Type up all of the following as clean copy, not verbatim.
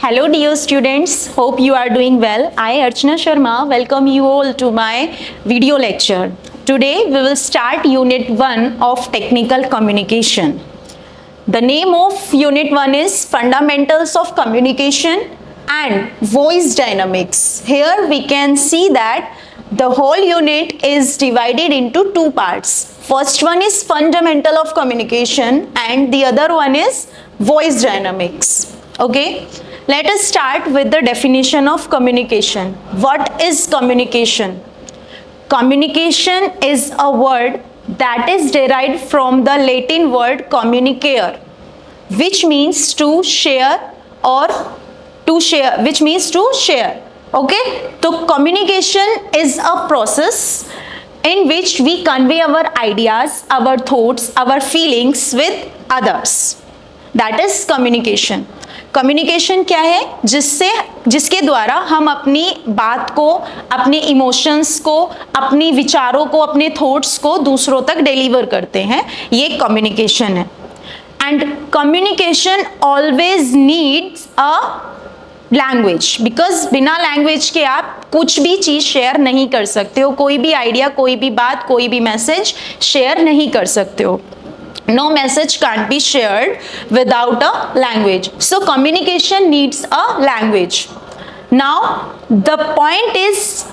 Hello dear students, hope you are doing well. I Archana Sharma welcome you all to my video lecture. Today we will start unit 1 of technical communication. The name of unit 1 is fundamentals of communication and voice dynamics. Here we can see that the whole unit is divided into two parts. First one is fundamental of communication and the other one is voice dynamics. Okay, let us start with the definition of communication. What is communication? Communication is a word that is derived from the Latin word communicare, which means to share or to share, which means to share. Okay, so communication is a process in which we convey our ideas, our thoughts, our feelings with others. That is communication. Communication क्या है? जिसके द्वारा हम अपनी बात को, अपने emotions को, अपनी विचारों को, अपने थॉट्स को दूसरों तक डिलीवर करते हैं, ये कम्युनिकेशन है. And communication always needs a language, because बिना लैंग्वेज के आप कुछ भी चीज शेयर नहीं कर सकते हो. कोई भी आइडिया, कोई भी बात, कोई भी मैसेज शेयर नहीं कर सकते हो. No message can't be shared without a language. So communication needs a language. Now the point is,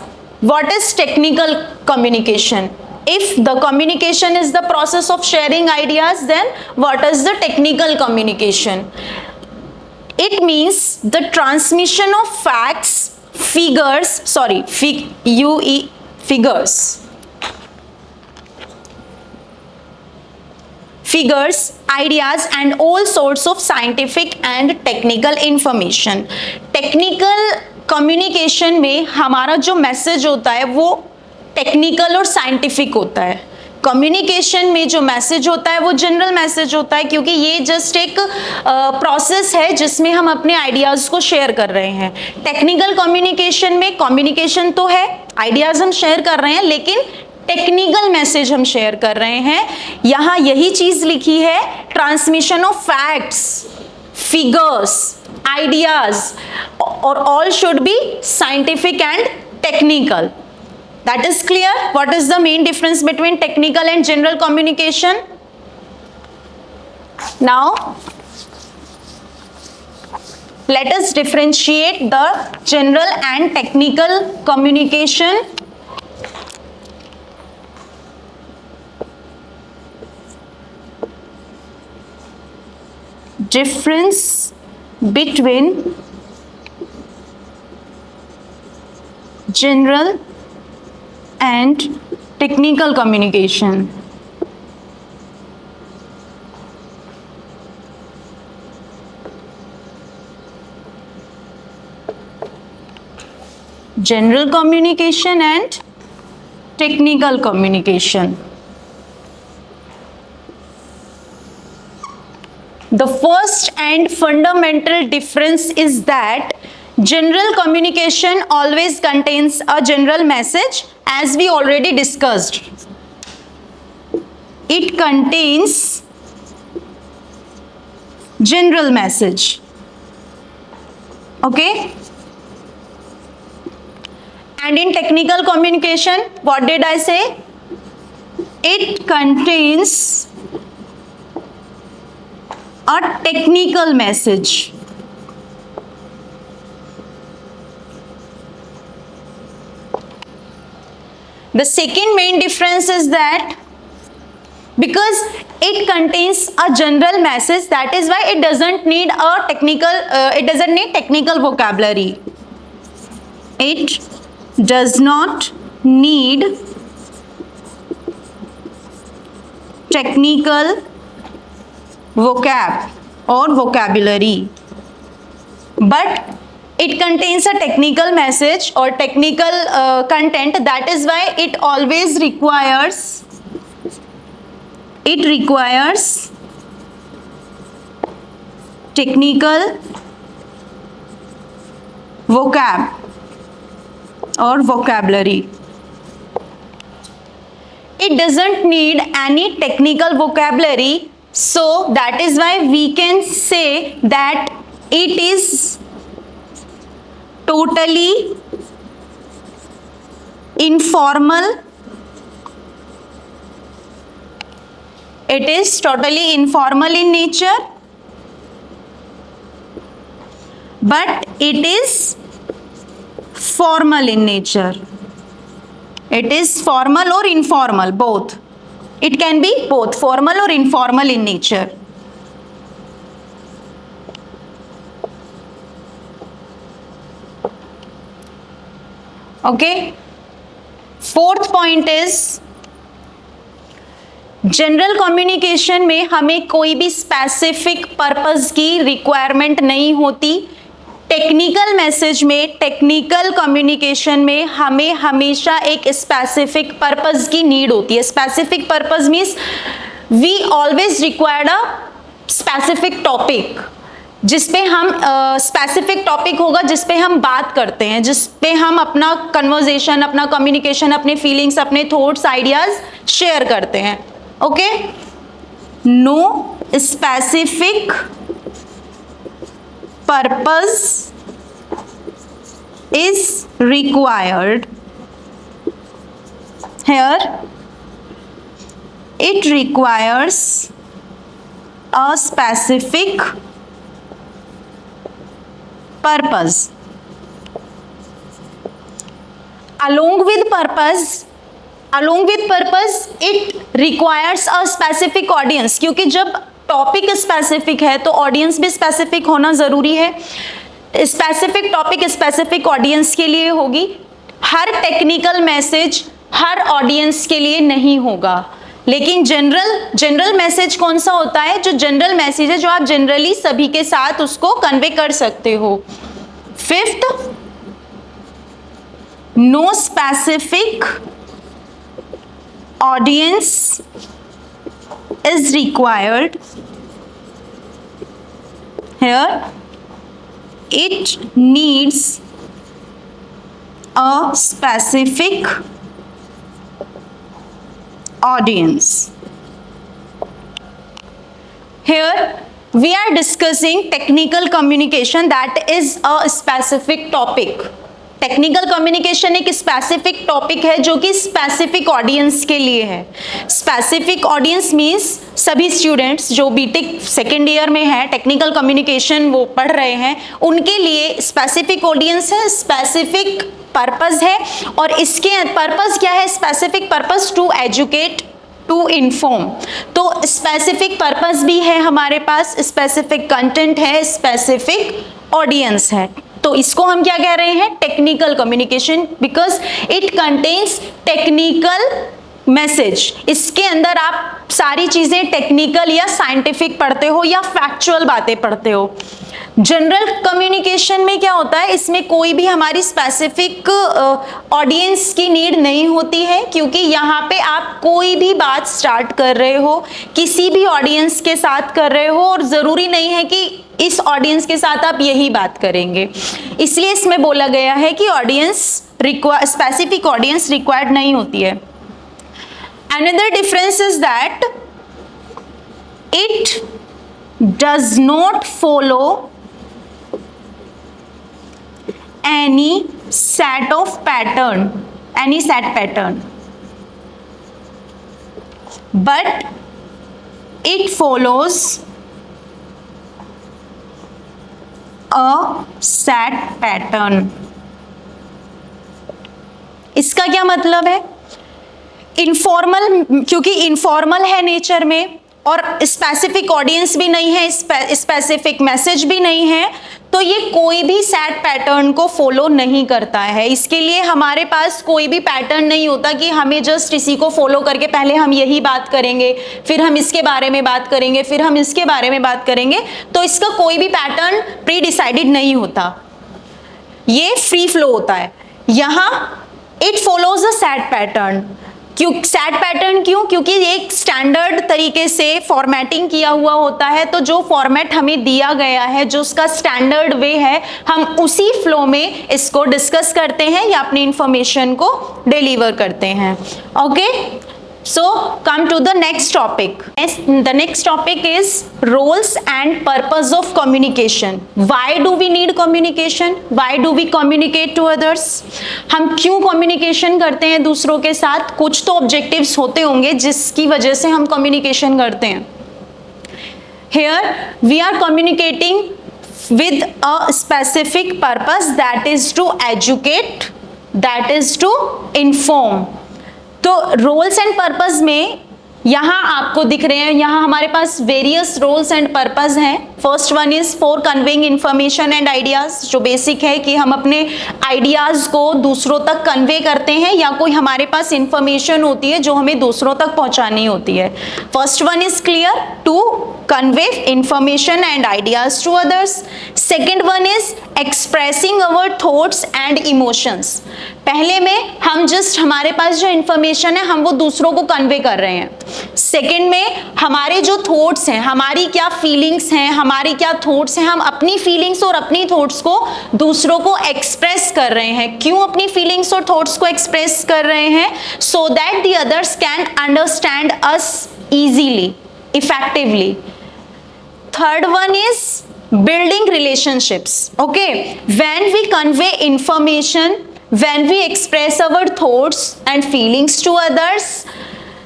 what is technical communication? If the communication is the process of sharing ideas, then what is the technical communication? It means the transmission of facts, figures, ideas and all sorts of scientific and technical information. Technical communication में हमारा जो message होता है वो technical और scientific होता है. Communication में जो मैसेज होता है वो जनरल मैसेज होता है, क्योंकि ये जस्ट एक प्रोसेस है जिसमें हम अपने आइडियाज़ को शेयर कर रहे हैं. टेक्निकल कम्युनिकेशन में कम्युनिकेशन तो है, आइडियाज़ हम शेयर कर रहे हैं, लेकिन टेक्निकल मैसेज हम शेयर कर रहे हैं. यहाँ यही चीज लिखी है, transmission of facts, figures, ideas, और all should be scientific and technical. That is clear? What is the main difference between technical and general communication? Now let us differentiate the general and technical communication. Difference between general and technical communication. General communication and technical communication. The first and fundamental difference is that general communication always contains a general message, as we already discussed. It contains general message. Okay? And in technical communication, what did I say? It contains a technical message. The second main difference is that because it contains a general message, that is why it doesn't need a technical technical vocabulary. It does not need technical vocab or vocabulary, but it contains a technical message or technical content. That is why it always requires technical vocab or vocabulary. It doesn't need any technical vocabulary. So that is why we can say that it is totally informal. It is totally informal in nature, but it is formal in nature. It is formal or informal, both. It can be both formal or informal in nature. Okay. Fourth point is general communication में हमें कोई भी specific purpose की requirement नहीं होती. Technical message में, technical communication में हमें हमेशा एक स्पेसिफिक पर्पस की नीड होती है. Specific purpose means we always required a specific topic, जिसपे हम स्पेसिफिक टॉपिक होगा जिसपे हम बात करते हैं, जिसपे हम अपना कन्वर्सेशन, अपना कम्युनिकेशन, अपने फीलिंग्स, अपने थॉट्स, आइडियाज शेयर करते हैं. Okay. No specific purpose is required. Here it requires a specific purpose. Along with purpose it requires a specific audience. क्योंकि जब टॉपिक स्पेसिफिक है तो ऑडियंस भी स्पेसिफिक होना जरूरी है. स्पेसिफिक टॉपिक स्पेसिफिक ऑडियंस के लिए होगी. हर टेक्निकल मैसेज हर ऑडियंस के लिए नहीं होगा, लेकिन जनरल मैसेज कौन सा होता है? जो जनरल मैसेज है, जो आप जनरली सभी के साथ उसको कन्वे कर सकते हो. Fifth, no specific audience is required. Here it needs a specific audience. Here we are discussing technical communication, that is a specific topic. Technical communication एक स्पेसिफिक टॉपिक है जो कि स्पेसिफिक ऑडियंस के लिए है. स्पेसिफिक ऑडियंस मीन्स सभी students जो BTech second year में है, टेक्निकल कम्युनिकेशन वो पढ़ रहे हैं, उनके लिए स्पेसिफिक ऑडियंस है, स्पेसिफिक पर्पस है. और इसके पर्पस क्या है? Specific purpose to educate, to inform. तो स्पेसिफिक पर्पस भी है हमारे पास, स्पेसिफिक कंटेंट है, स्पेसिफिक ऑडियंस है. तो इसको हम क्या कह रहे हैं? Technical communication, because it contains technical message. इसके अंदर आप सारी चीजें टेक्निकल या साइंटिफिक पढ़ते हो या फैक्चुअल बातें पढ़ते हो. जनरल कम्युनिकेशन में क्या होता है? इसमें कोई भी हमारी स्पेसिफिक ऑडियंस की नीड नहीं होती है, क्योंकि यहाँ पे आप कोई भी बात स्टार्ट कर रहे हो, किसी भी ऑडियंस के साथ कर रहे हो, और ज़रूरी नहीं है कि इस ऑडियंस के साथ आप यही बात करेंगे. इसलिए इसमें बोला गया है कि स्पेसिफिक ऑडियंस रिक्वायर्ड नहीं होती है. Another difference is that it does not follow any set pattern, but it follows a set pattern. इसका क्या मतलब है? इनफॉर्मल, क्योंकि इनफॉर्मल है नेचर में और स्पेसिफिक ऑडियंस भी नहीं है, स्पेसिफिक मैसेज भी नहीं है, तो ये कोई भी सेट पैटर्न को फॉलो नहीं करता है. इसके लिए हमारे पास कोई भी पैटर्न नहीं होता कि हमें जस्ट इसी को फॉलो करके पहले हम यही बात करेंगे, फिर हम इसके बारे में बात करेंगे, फिर हम इसके बारे में बात करेंगे. तो इसका कोई भी पैटर्न प्री डिसाइडेड नहीं होता, ये फ्री फ्लो होता है. यहाँ it follows a set pattern. Set pattern क्यों? क्योंकि एक स्टैंडर्ड तरीके से फॉर्मेटिंग किया हुआ होता है. तो जो फॉर्मेट हमें दिया गया है, जो उसका स्टैंडर्ड वे है, हम उसी फ्लो में इसको डिस्कस करते हैं या अपनी इंफॉर्मेशन को डिलीवर करते हैं. Okay. So come to the next topic. The next topic is roles and purpose of communication. Why do we need communication? Why do we communicate to others? हम क्यों communication करते हैं दूसरों के साथ? कुछ तो objectives होते होंगे जिसकी वजह से हम communication करते हैं. Here we are communicating with a specific purpose, that is to educate, that is to inform. तो रोल्स एंड पर्पस में यहाँ आपको दिख रहे हैं, यहाँ हमारे पास वेरियस रोल्स एंड पर्पस हैं. First one is for conveying information and ideas, जो बेसिक है कि हम अपने आइडियाज को दूसरों तक कन्वे करते हैं या कोई हमारे पास इंफॉर्मेशन होती है जो हमें दूसरों तक पहुंचानी होती है. First one is clear, to convey information and ideas to others. Second one is expressing our thoughts and emotions. पहले में हम जस्ट हमारे पास जो इंफॉर्मेशन है हम वो दूसरों को कन्वे कर रहे हैं. सेकेंड में हमारे जो थॉट्स हैं, हमारी क्या फीलिंग्स हैं, हमारी क्या थॉट्स हैं, हम अपनी फीलिंग्स और अपनी थॉट्स को दूसरों को एक्सप्रेस कर रहे हैं. क्यों अपनी फीलिंग्स और थॉट्स को एक्सप्रेस कर रहे हैं? So that the others can understand us easily, effectively. Third one is building relationships. Okay, when we convey information, when we express our thoughts and feelings to others,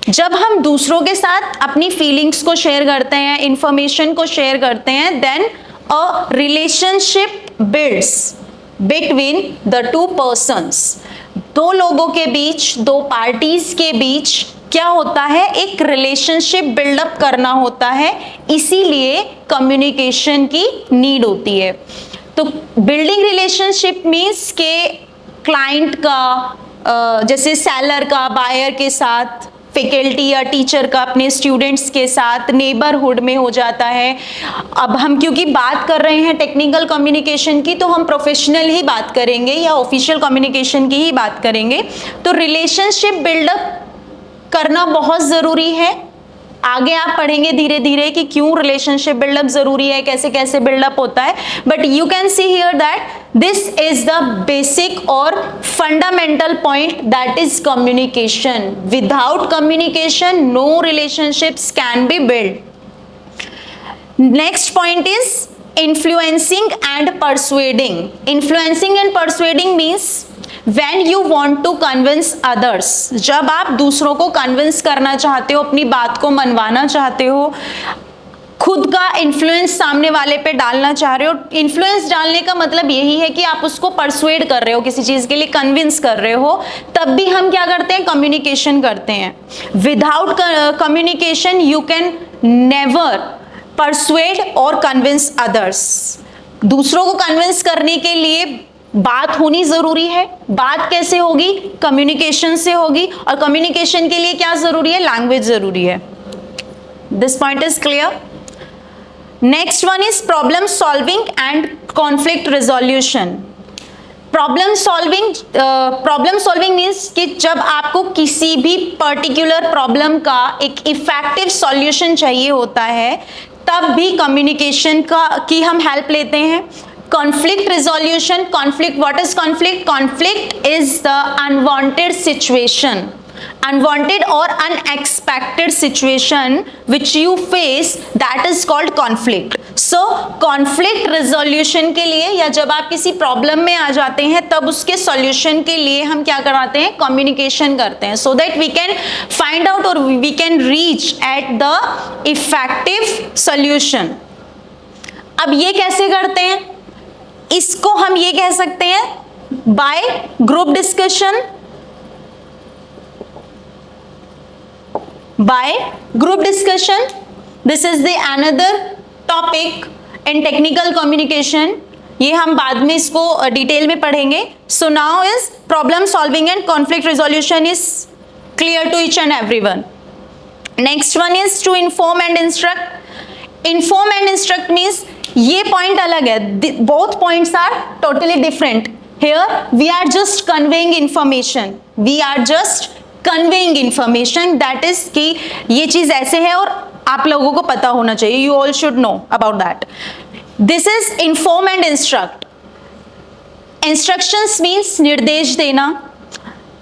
जब हम दूसरों के साथ अपनी फीलिंग्स को शेयर करते हैं, इंफॉर्मेशन को शेयर करते हैं, then a relationship builds between the two persons. दो लोगों के बीच, दो पार्टीज के बीच क्या होता है? एक रिलेशनशिप बिल्डअप करना होता है. इसीलिए कम्युनिकेशन की नीड होती है. तो बिल्डिंग रिलेशनशिप मीन्स के क्लाइंट का, जैसे सेलर का बायर के साथ, फैकल्टी या टीचर का अपने स्टूडेंट्स के साथ, नेबरहुड में हो जाता है. अब हम क्योंकि बात कर रहे हैं टेक्निकल कम्युनिकेशन की, तो हम प्रोफेशनल ही बात करेंगे या ऑफिशियल कम्युनिकेशन की ही बात करेंगे. तो रिलेशनशिप बिल्डअप करना बहुत ज़रूरी है. आगे आप पढ़ेंगे धीरे धीरे कि क्यों रिलेशनशिप बिल्डअप ज़रूरी है, कैसे कैसे बिल्डअप होता है. But you can see here that this is the basic और fundamental point, that is communication. Without communication no relationships can be build. Next point is influencing and persuading. Influencing and persuading means when you want to convince others. जब आप दूसरों को convince करना चाहते हो, अपनी बात को मनवाना चाहते हो, खुद का इन्फ्लुएंस सामने वाले पे डालना चाह रहे हो. इन्फ्लुएंस डालने का मतलब यही है कि आप उसको परसुएड कर रहे हो, किसी चीज़ के लिए कन्विंस कर रहे हो. तब भी हम क्या करते हैं? कम्युनिकेशन करते हैं. Without communication you can never persuade और कन्विंस अदर्स. दूसरों को कन्विंस करने के लिए बात होनी जरूरी है. बात कैसे होगी? कम्युनिकेशन से होगी. और कम्युनिकेशन के लिए क्या जरूरी है? लैंग्वेज जरूरी है. This point is clear. Next one is problem solving and conflict resolution. Problem solving means कि जब आपको किसी भी पर्टिकुलर प्रॉब्लम का एक इफेक्टिव सॉल्यूशन चाहिए होता है, तब भी कम्युनिकेशन की हम हेल्प लेते हैं. Conflict resolution. Conflict, what is conflict? Conflict is the unwanted situation, unwanted or unexpected situation which you face, that is called conflict. So conflict resolution के लिए या जब आप किसी प्रॉब्लम में आ जाते हैं तब उसके सॉल्यूशन के लिए हम क्या कराते हैं? कम्युनिकेशन करते हैं. so that we can find out or we can reach at the effective solution. अब ये कैसे करते हैं? इसको हम ये कह सकते हैं by group discussion. By group discussion, this is the another topic in technical communication. ये हम बाद में इसको डिटेल में पढ़ेंगे. So now is problem solving and conflict resolution is clear to each and everyone. Next one is to inform and instruct. Inform and instruct means ये point अलग है. Both points are totally different. Here we are just conveying information. We are just conveying information, that is कि ये चीज ऐसे है और आप लोगों को पता होना चाहिए. You all should know about that. This is inform and instruct. Instructions means निर्देश देना.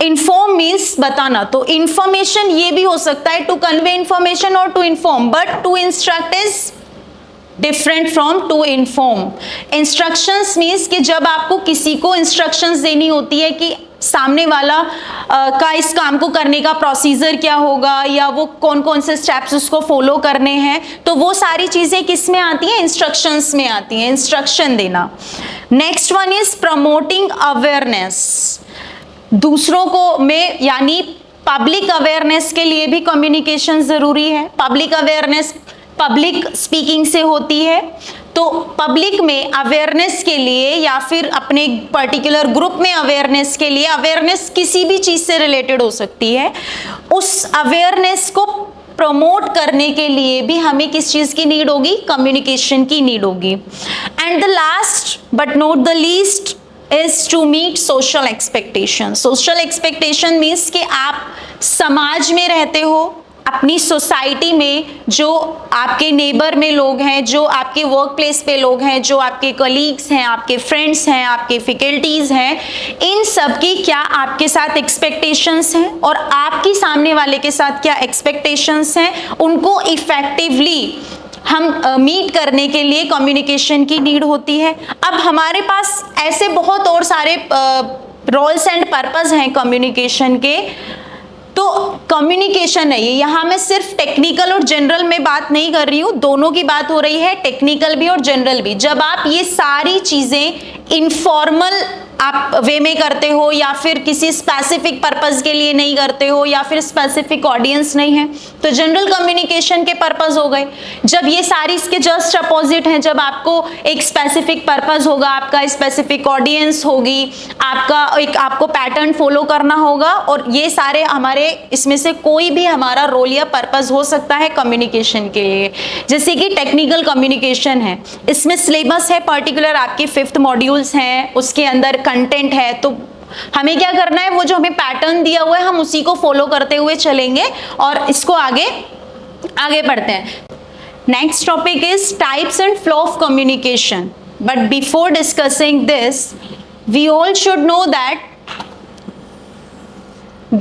इन्फॉर्म मीन्स बताना, तो इंफॉर्मेशन ये भी हो सकता है टू कन्वे इंफॉर्मेशन और to inform, but to instruct is different from to inform. Instructions means कि जब आपको किसी को इंस्ट्रक्शंस देनी होती है कि सामने वाला का इस काम को करने का प्रोसीजर क्या होगा या वो कौन कौन से स्टेप्स उसको फॉलो करने हैं, तो वो सारी चीजें किस में आती हैं, इंस्ट्रक्शंस में आती हैं, इंस्ट्रक्शन देना। Next one is promoting awareness, दूसरों को में यानी पब्लिक अवेयरनेस के लिए भी कम्युनिकेशन जरूरी है। पब्लिक अवेयरनेस पब्लिक स्पीकिंग से होती है, तो पब्लिक में अवेयरनेस के लिए या फिर अपने पर्टिकुलर ग्रुप में अवेयरनेस के लिए, अवेयरनेस किसी भी चीज से रिलेटेड हो सकती है, उस अवेयरनेस को प्रमोट करने के लिए भी हमें किस चीज की नीड होगी, कम्युनिकेशन की नीड होगी। And the last but not the least is to meet social expectation. Social expectation means कि आप समाज में रहते हो, अपनी सोसाइटी में जो आपके नेबर में लोग हैं, जो आपके वर्क प्लेस पे लोग हैं, जो आपके कलीग्स हैं, आपके फ्रेंड्स हैं, आपके फैकल्टीज हैं, इन सब की क्या आपके साथ एक्सपेक्टेशंस हैं और आपकी सामने वाले के साथ क्या एक्सपेक्टेशंस हैं, उनको इफेक्टिवली हम मीट करने के लिए कम्युनिकेशन की नीड होती है। अब हमारे पास ऐसे बहुत और सारे रोल्स एंड पर्पस हैं कम्युनिकेशन के, तो कम्युनिकेशन है ये, यहाँ मैं सिर्फ टेक्निकल और जनरल में बात नहीं कर रही हूँ, दोनों की बात हो रही है, टेक्निकल भी और जनरल भी। जब आप ये सारी चीजें इनफॉर्मल आप वे में करते हो या फिर किसी स्पेसिफिक पर्पस के लिए नहीं करते हो या फिर स्पेसिफिक ऑडियंस नहीं है, तो जनरल कम्युनिकेशन के पर्पस हो गए। जब ये सारी इसके जस्ट अपोजिट हैं, जब आपको एक स्पेसिफिक पर्पस होगा, आपका स्पेसिफिक ऑडियंस होगी, आपको पैटर्न फॉलो करना होगा, और ये सारे हमारे इसमें से कोई भी हमारा रोल या पर्पस हो सकता है कम्युनिकेशन के लिए। जैसे कि टेक्निकल कम्युनिकेशन है, इसमें सिलेबस है पर्टिकुलर, आपके 5th मॉड्यूल्स हैं, उसके अंदर कंटेंट है, तो हमें क्या करना है, वो जो हमें पैटर्न दिया हुआ है हम उसी को फॉलो करते हुए चलेंगे और इसको आगे बढ़ते हैं। Next topic is types and flow of communication, but before discussing this we all should know that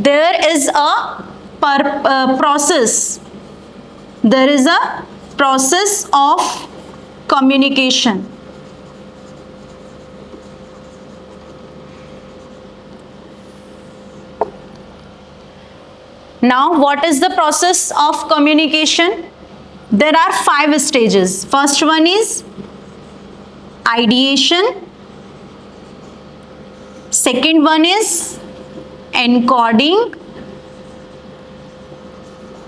there is a process of communication. Now what is the process of communication? There are 5 stages. First one is ideation, second one is encoding,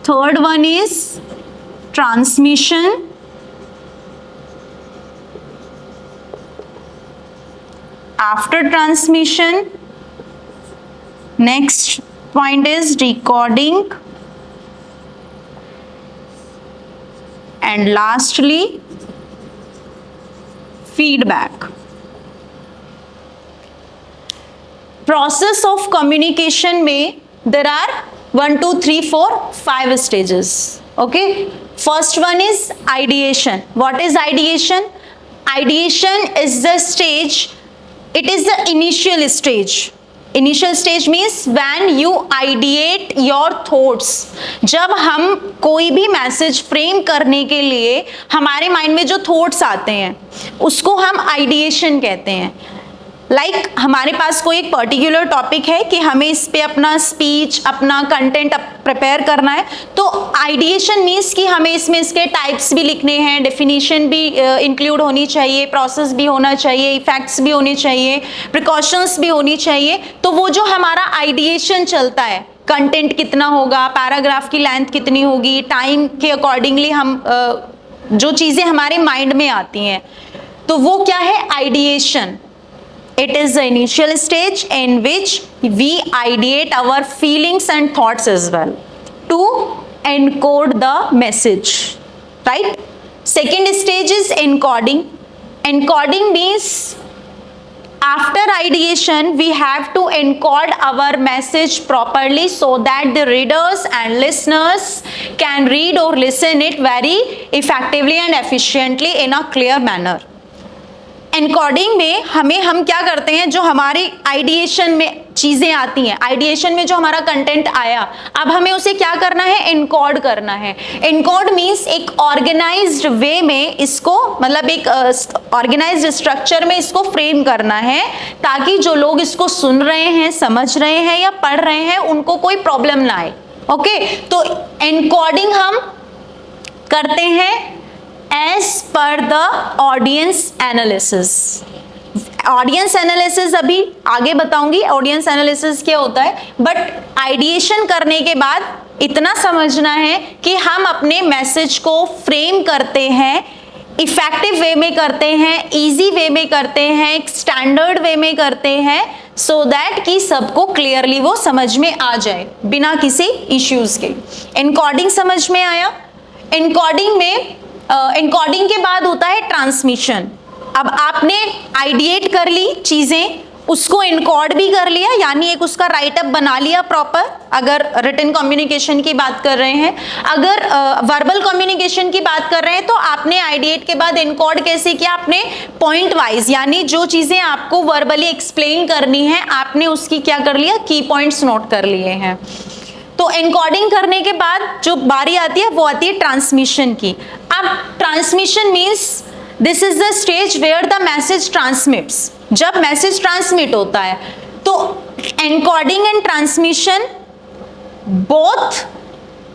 third one is transmission, after transmission next point is decoding, and lastly feedback. Process of communication में there are 1 2 3 4 5 stages. Okay, first one is ideation. What is ideation? Ideation is the stage, it is the initial stage. Initial stage means when you ideate your thoughts. जब हम कोई भी message frame करने के लिए हमारे mind में जो थॉट्स आते हैं उसको हम आइडिएशन कहते हैं। लाइक हमारे पास कोई एक पर्टिकुलर टॉपिक है कि हमें इस पे अपना स्पीच, अपना कंटेंट प्रिपेयर करना है, तो आइडिएशन मीन्स कि हमें इसमें इसके टाइप्स भी लिखने हैं, डेफिनेशन भी इंक्लूड होनी चाहिए, प्रोसेस भी होना चाहिए, इफेक्ट्स भी होने चाहिए, प्रिकॉशंस भी होनी चाहिए। तो वो जो हमारा आइडिएशन चलता है, कंटेंट कितना होगा, पैराग्राफ की लेंथ कितनी होगी, टाइम के अकॉर्डिंगली हम जो चीज़ें हमारे माइंड में आती हैं, तो वो क्या है, ideation. It is the initial stage in which we ideate our feelings and thoughts as well to encode the message, right? Second stage is encoding. Encoding means after ideation we have to encode our message properly so that the readers and listeners can read or listen it very effectively and efficiently in a clear manner. Encoding में हम क्या करते हैं, जो हमारे ideation में चीजें आती हैं, आइडिएशन में जो हमारा कंटेंट आया, अब हमें उसे क्या करना है, एनकोड करना है। एनकोड मीन्स एक ऑर्गेनाइज्ड वे में इसको, मतलब एक ऑर्गेनाइज्ड स्ट्रक्चर में इसको फ्रेम करना है, ताकि जो लोग इसको सुन रहे हैं, समझ रहे हैं या पढ़ रहे हैं, उनको कोई प्रॉब्लम ना आए। ओके, तो एनकोडिंग हम करते हैं as per the audience analysis. Audience analysis अभी आगे बताऊंगी ऑडियंस एनालिसिस क्या होता है, बट आइडिएशन करने के बाद इतना समझना है कि हम अपने मैसेज को फ्रेम करते हैं, इफेक्टिव वे में करते हैं, इजी वे में करते हैं, स्टैंडर्ड वे में करते हैं, सो दैट कि सबको क्लियरली वो समझ में आ जाए बिना किसी इश्यूज के। एनकोडिंग समझ में आया। एनकोडिंग में एनकोडिंग के बाद होता है ट्रांसमिशन। अब आपने आइडिएट कर ली चीजें, उसको एनकोड भी कर लिया, यानी एक उसका राइट अप बना लिया प्रॉपर, अगर रिटन कम्युनिकेशन की बात कर रहे हैं। अगर वर्बल कम्युनिकेशन की बात कर रहे हैं तो आपने आइडिएट के बाद एनकोड कैसे किया, आपने पॉइंट वाइज, यानी जो चीजें आपको वर्बली एक्सप्लेन करनी है आपने उसकी क्या कर लिया, की पॉइंट्स नोट कर लिए हैं। तो एनकोडिंग करने के बाद जो बारी आती है वो आती है ट्रांसमिशन की। अब transmission means this is the stage where the message transmits. जब मैसेज ट्रांसमिट होता है तो encoding and transmission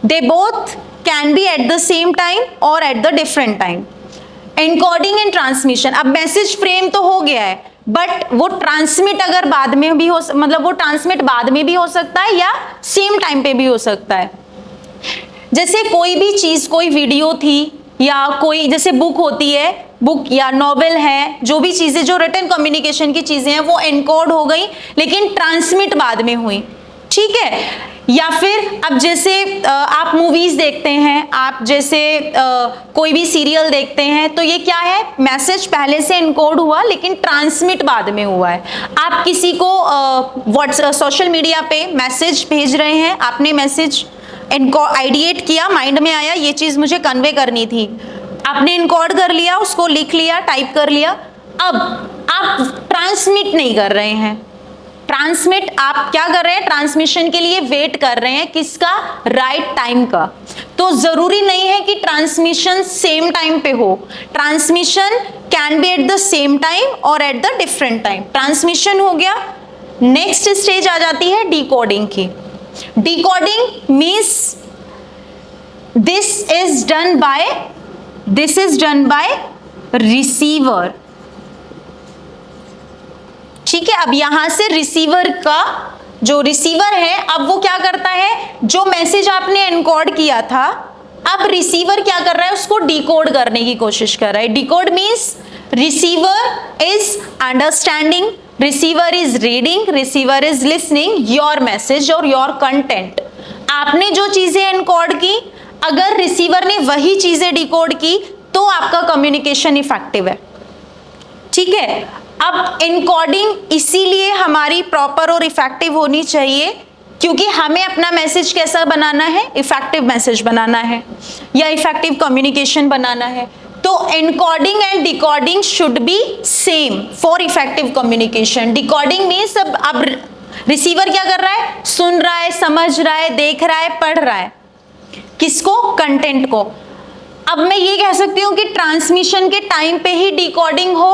they both can be at the same time और at the different time. Encoding and transmission, अब message frame तो हो गया है, बट वो ट्रांसमिट अगर बाद में भी हो, मतलब वो ट्रांसमिट बाद में भी हो सकता है या सेम टाइम पे भी हो सकता है। जैसे कोई भी चीज, कोई वीडियो थी या कोई जैसे बुक होती है, बुक या नॉवेल है, जो भी चीजें जो रिटन कम्युनिकेशन की चीजें हैं वो एनकोड हो गई लेकिन ट्रांसमिट बाद में हुई, ठीक है। या फिर अब जैसे आप मूवीज देखते हैं, आप जैसे कोई भी सीरियल देखते हैं, तो ये क्या है, मैसेज पहले से एनकोड हुआ लेकिन ट्रांसमिट बाद में हुआ है। आप किसी को सोशल मीडिया पे मैसेज भेज रहे हैं, आपने मैसेज आइडिएट किया, माइंड में आया ये चीज मुझे कन्वे करनी थी, आपने इनकोड कर लिया, उसको लिख लिया, टाइप कर लिया। अब आप ट्रांसमिट नहीं कर रहे हैं, ट्रांसमिट आप क्या कर रहे हैं, ट्रांसमिशन के लिए वेट कर रहे हैं, किसका, राइट टाइम का। तो जरूरी नहीं है कि ट्रांसमिशन सेम टाइम पे हो, transmission can be at the same time और at the different time. Transmission हो गया, नेक्स्ट स्टेज आ जाती है डिकोडिंग की। Decoding means this is done by receiver, ठीक है। अब यहां से रिसीवर का, जो रिसीवर है, अब वो क्या करता है, जो मैसेज आपने एनकोड किया था, अब रिसीवर क्या कर रहा है, उसको डिकोड करने की कोशिश कर रहा है। Decode means receiver is understanding, receiver is reading, receiver is listening your message और योर कंटेंट। आपने जो चीजें एनकोड की, अगर रिसीवर ने वही चीजें डिकोड की तो आपका कम्युनिकेशन इफेक्टिव है, ठीक है। अब एनकोडिंग इसीलिए हमारी प्रॉपर और इफेक्टिव होनी चाहिए क्योंकि हमें अपना मैसेज कैसा बनाना है, इफेक्टिव मैसेज बनाना है या इफेक्टिव कम्युनिकेशन बनाना है। तो encoding and decoding should be same for effective communication. Decoding means अब रिसीवर क्या कर रहा है, सुन रहा है, समझ रहा है, देख रहा है, पढ़ रहा है, किसको, कंटेंट को। अब मैं ये कह सकती हूँ कि ट्रांसमिशन के टाइम पे ही डिकोडिंग हो,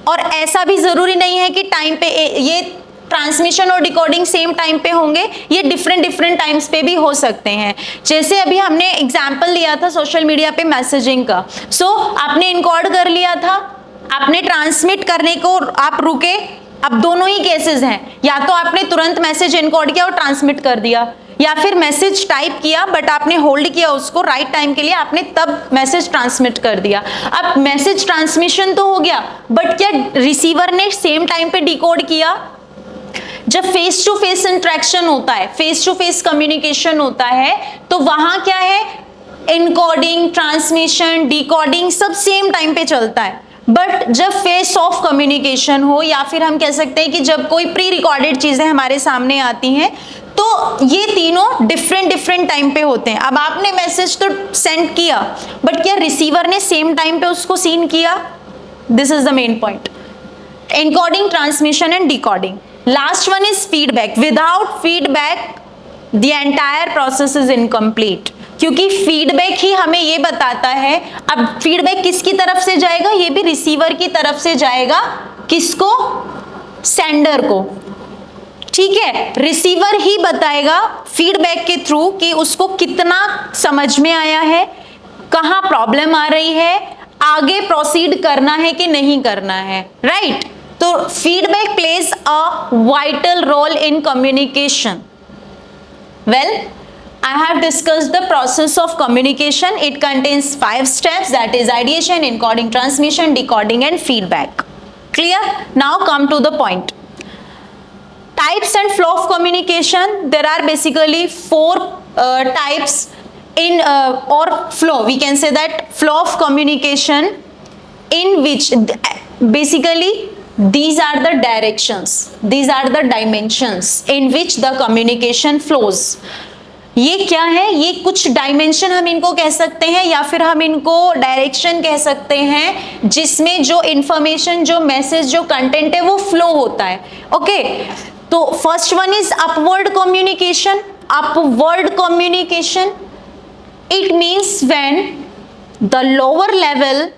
और ऐसा भी जरूरी नहीं है कि टाइम पे ये ट्रांसमिशन और डिकोडिंग सेम टाइम पे होंगे, ये डिफरेंट टाइम्स पे भी हो सकते हैं। जैसे अभी हमने एग्जांपल लिया था सोशल मीडिया पे मैसेजिंग का। आपने इनकोड कर लिया था, आपने ट्रांसमिट करने को आप रुके, अब दोनों ही केसेस हैं, या तो आपने तुरंत मैसेज इनकोड किया और ट्रांसमिट कर दिया, या फिर मैसेज टाइप किया बट आपने होल्ड किया उसको राइट टाइम के लिए, आपने तब मैसेज ट्रांसमिट कर दिया। अब मैसेज ट्रांसमिशन तो हो गया, बट क्या रिसीवर ने सेम टाइम पे डिकोड किया? जब फेस टू फेस इंटरेक्शन होता है, फेस टू फेस कम्युनिकेशन होता है, तो वहां क्या है, इनकोडिंग, ट्रांसमिशन, डिकोडिंग सब सेम टाइम पे चलता है। बट जब फेस ऑफ कम्युनिकेशन हो, या फिर हम कह सकते हैं कि जब कोई प्री रिकॉर्डेड चीजें हमारे सामने आती हैं, तो ये तीनों डिफरेंट टाइम पे होते हैं। अब आपने मैसेज तो सेंड किया, बट क्या रिसीवर ने सेम टाइम पे उसको सीन किया? This is the main point, encoding, transmission and decoding. Last one is feedback. Without feedback, the entire process is incomplete. क्योंकि फीडबैक ही हमें ये बताता है, अब फीडबैक किसकी तरफ से जाएगा, ये भी रिसीवर की तरफ से जाएगा, किसको, सेंडर को, ठीक है। रिसीवर ही बताएगा फीडबैक के थ्रू कि उसको कितना समझ में आया है, कहाँ प्रॉब्लम आ रही है, आगे प्रोसीड करना है कि नहीं करना है, राइट। तो feedback plays a vital role in communication. Well, I have discussed the process of communication. It contains 5 steps, that is ideation, encoding, transmission, decoding and feedback. Clear? Now come to the point. Types and flow of communication. There are basically 4 types in or flow. We can say that flow of communication in which basically these are the directions, these are the dimensions in which the communication flows. ये क्या है, ये कुछ dimension हम इनको कह सकते हैं या फिर हम इनको डायरेक्शन कह सकते हैं, जिसमें जो इंफॉर्मेशन, जो मैसेज, जो कंटेंट है वो फ्लो होता है। ओके, तो first one is upward communication. Upward communication, it means when the lower level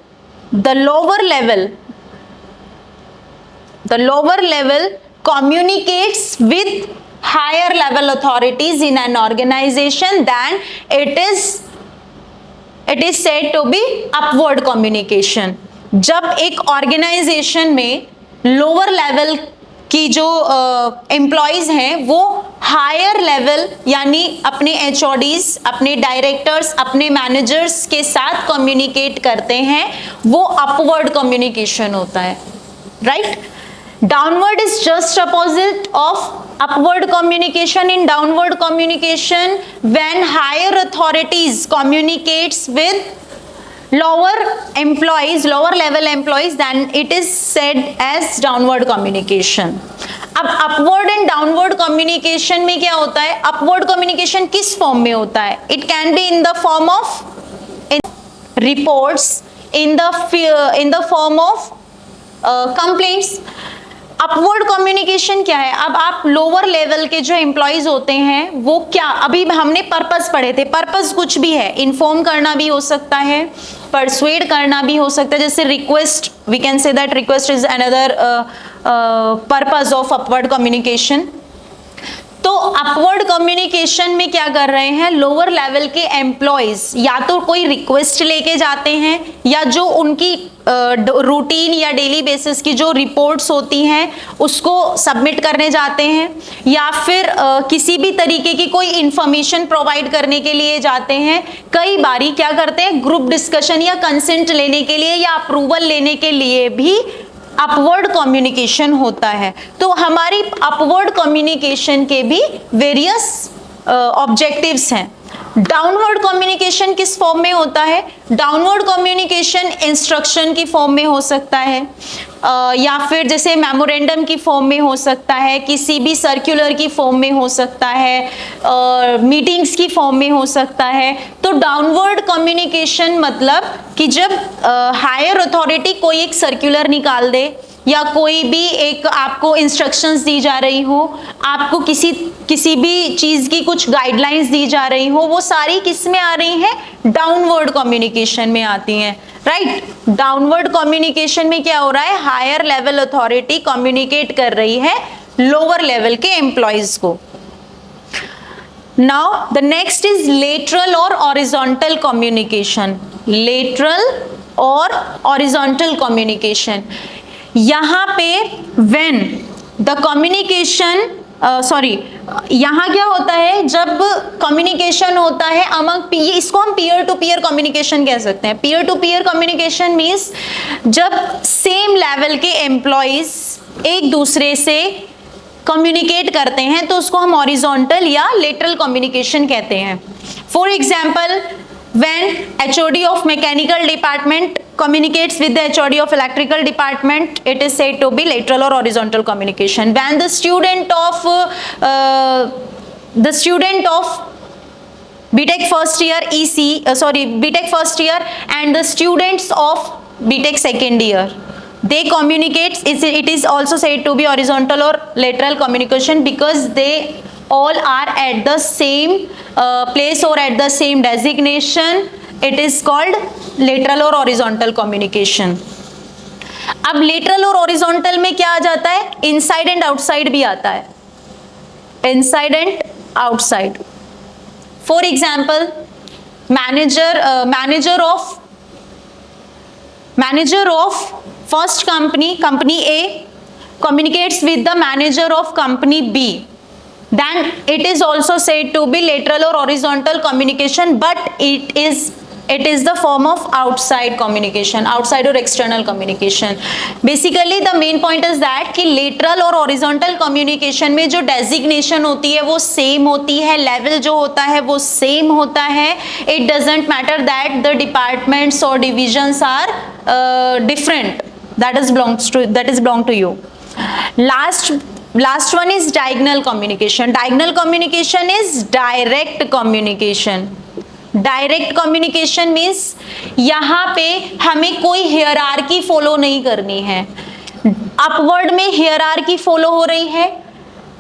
communicates with higher level authorities in an organization, then it is said to be upward communication. जब एक organisation में lower level की जो employees हैं वो higher level यानी अपने HODs, अपने डायरेक्टर्स, अपने मैनेजर्स के साथ कम्युनिकेट करते हैं, वो अपवर्ड कम्युनिकेशन होता है, right. Downward is just opposite of upward communication. In downward communication, when higher authorities communicates with lower employees, lower level employees, then it is said as downward communication. अब upward and downward communication में क्या होता है, upward communication किस form में होता है, it can be in the form of reports, in the form of complaints. Upward communication क्या है, अब आप लोअर लेवल के जो एम्प्लॉइज होते हैं वो क्या, अभी हमने पर्पस पढ़े थे, पर्पस कुछ भी है, इन्फॉर्म करना भी हो सकता है, परसुएड करना भी हो सकता है, जैसे request, we can say that request is another purpose of upward communication. तो अपवर्ड कम्युनिकेशन में क्या कर रहे हैं, लोअर लेवल के एम्प्लॉइज या तो कोई रिक्वेस्ट लेके जाते हैं या जो उनकी रूटीन या डेली बेसिस की जो रिपोर्ट्स होती हैं उसको सबमिट करने जाते हैं, या फिर किसी भी तरीके की कोई इंफॉर्मेशन प्रोवाइड करने के लिए जाते हैं। कई बारी क्या करते हैं, ग्रुप डिस्कशन या कंसेंट लेने के लिए या अप्रूवल लेने के लिए भी अपवर्ड कम्युनिकेशन होता है। तो हमारी अपवर्ड कम्युनिकेशन के भी वेरियस ऑब्जेक्टिव्स हैं। डाउनवर्ड कम्युनिकेशन किस फॉर्म में होता है, डाउनवर्ड कम्युनिकेशन इंस्ट्रक्शन की फॉर्म में हो सकता है, या फिर जैसे मेमोरेंडम की फॉर्म में हो सकता है, किसी भी सर्कुलर की फॉर्म में हो सकता है, मीटिंग्स की फॉर्म में हो सकता है। तो डाउनवर्ड कम्युनिकेशन मतलब कि जब हायर अथॉरिटी कोई एक सर्कुलर निकाल दे या कोई भी एक आपको इंस्ट्रक्शंस दी जा रही हो, आपको किसी भी चीज़ की कुछ गाइडलाइंस दी जा रही हो, वो सारी किस में आ रही हैं, डाउनवर्ड कम्युनिकेशन में आती हैं, राइट। डाउनवर्ड कम्युनिकेशन में क्या हो रहा है, हायर लेवल अथॉरिटी कम्युनिकेट कर रही है लोअर लेवल के एम्प्लॉयज को। Now the next is lateral और हॉरिजॉन्टल कम्युनिकेशन। लेटरल और हॉरिजॉन्टल कम्युनिकेशन, यहाँ पे व्हेन द कम्युनिकेशन यहाँ क्या होता है, जब कम्युनिकेशन होता है अमंग, इसको हम पीयर टू पीयर कम्युनिकेशन कह सकते हैं। Peer to peer communication means जब सेम लेवल के एम्प्लॉइज एक दूसरे से कम्युनिकेट करते हैं तो उसको हम हॉरिजॉन्टल या लेटरल कम्युनिकेशन कहते हैं। For example, when HOD of mechanical department communicates with the HOD of electrical department, it is said to be lateral or horizontal communication. When the student of BTech first year BTech first year and the students of BTech second year they communicate, it is also said to be horizontal or lateral communication because they all are at the same place or at the same designation. It is called lateral or horizontal communication. अब lateral और horizontal में क्या आ जाता है, inside and outside भी आता है, inside and outside. For example, manager of first company A communicates with the manager of company B, then it is also said to be lateral or horizontal communication, but it is the form of outside communication, outside or external communication. Basically the main point is that कि lateral और horizontal communication में जो designation होती है वो same होती है, level जो होता है वो same होता है. It doesn't matter that the departments or divisions are different. That is belong to you. Last one is diagonal communication. Diagonal communication is direct communication. Direct communication means यहाँ पे हमें कोई हियरार्की फॉलो नहीं करनी है. Upward में hierarchy follow हो रही है,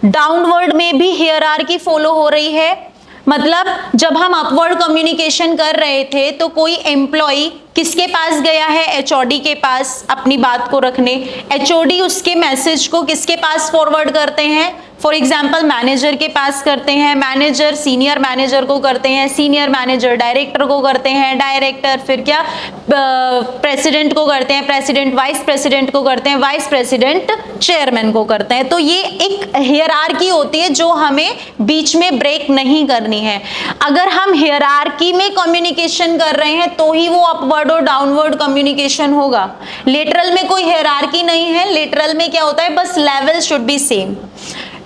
डाउनवर्ड में भी हियरार्की फॉलो हो रही है. मतलब जब हम अपवर्ड कम्युनिकेशन कर रहे थे तो कोई एम्प्लॉय किसके पास गया है, एचओडी के पास अपनी बात को रखने. एचओडी उसके मैसेज को किसके पास फॉरवर्ड करते हैं, फॉर एग्जाम्पल मैनेजर के पास करते हैं, मैनेजर सीनियर मैनेजर को करते हैं, सीनियर मैनेजर डायरेक्टर को करते हैं, डायरेक्टर फिर क्या प्रेसिडेंट को करते हैं, प्रेसिडेंट वाइस प्रेसिडेंट को करते हैं, वाइस प्रेसिडेंट चेयरमैन को करते हैं. तो ये एक हियरार्की होती है जो हमें बीच में ब्रेक नहीं करनी है. अगर हम हियरार्की में कम्युनिकेशन कर रहे हैं तो ही वो अपवर्ड और डाउनवर्ड कम्युनिकेशन होगा. लेटरल में कोई हियरार्की नहीं है, लेटरल में क्या होता है, बस level should be same.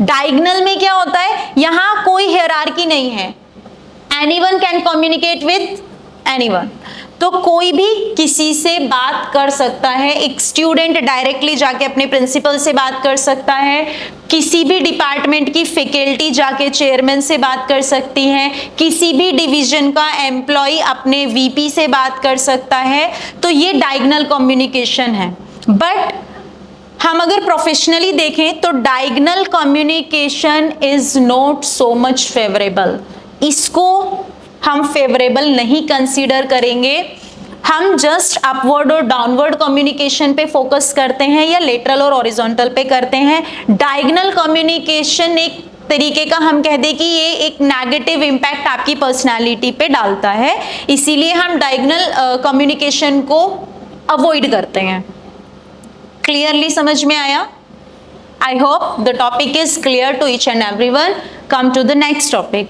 Diagonal में क्या होता है, यहां कोई हियरार्की नहीं है, anyone can communicate with anyone. तो कोई भी किसी से बात कर सकता है. एक स्टूडेंट डायरेक्टली जाके अपने प्रिंसिपल से बात कर सकता है, किसी भी डिपार्टमेंट की फैकल्टी जाके चेयरमैन से बात कर सकती है, किसी भी डिवीजन का एम्प्लॉय अपने वीपी से बात कर सकता है. तो ये डायगोनल कम्युनिकेशन है. बट हम अगर प्रोफेशनली देखें तो diagonal communication is not so much favourable. इसको हम फेवरेबल नहीं कंसीडर करेंगे. हम जस्ट अपवर्ड और डाउनवर्ड कम्युनिकेशन पे फोकस करते हैं या लेटरल और हॉरिजॉन्टल पे करते हैं. डायगोनल कम्युनिकेशन एक तरीके का हम कह दें कि ये एक नेगेटिव इम्पैक्ट आपकी पर्सनालिटी पे डालता है, इसीलिए हम डायगोनल कम्युनिकेशन को अवॉइड करते हैं. क्लियरली समझ में आया? I hope the topic is clear to each and everyone. Come to the next topic.